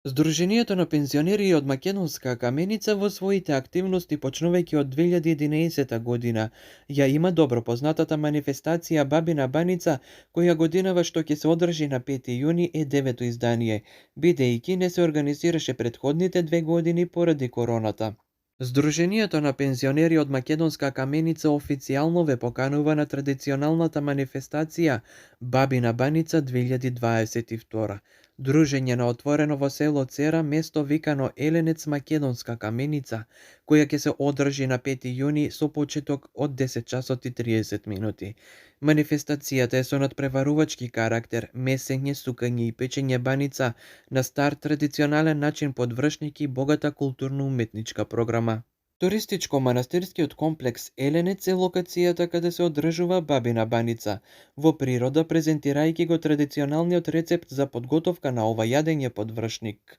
Сдруженијето на пензионери од Македонска каменица во своите активности почнувајќи од 2011 година ја има добро познатата манифестација Бабина баница, која годинава што ќе се одржи на 5 јуни е девето издание, бидејќи не се организираше претходните 2 години поради короната. Сдруженијето на пензионери од Македонска каменица официјално ве поканува на традиционалната манифестација Бабина баница 2022. Дружење на отворено во село Цера, место викано Еленец Македонска каменица, која ќе се одржи на 5 јуни со почеток од 10 часот и 30 минути. Манифестацијата е со надпреварувачки карактер, месење, сукање и печење баница на стар традиционален начин подвршники богата културно-уметничка програма. Туристичко-манастирскиот комплекс Еленец е локацијата каде се одржува Бабина баница, во природа презентирајќи го традиционалниот рецепт за подготовка на ова јадење подвршник.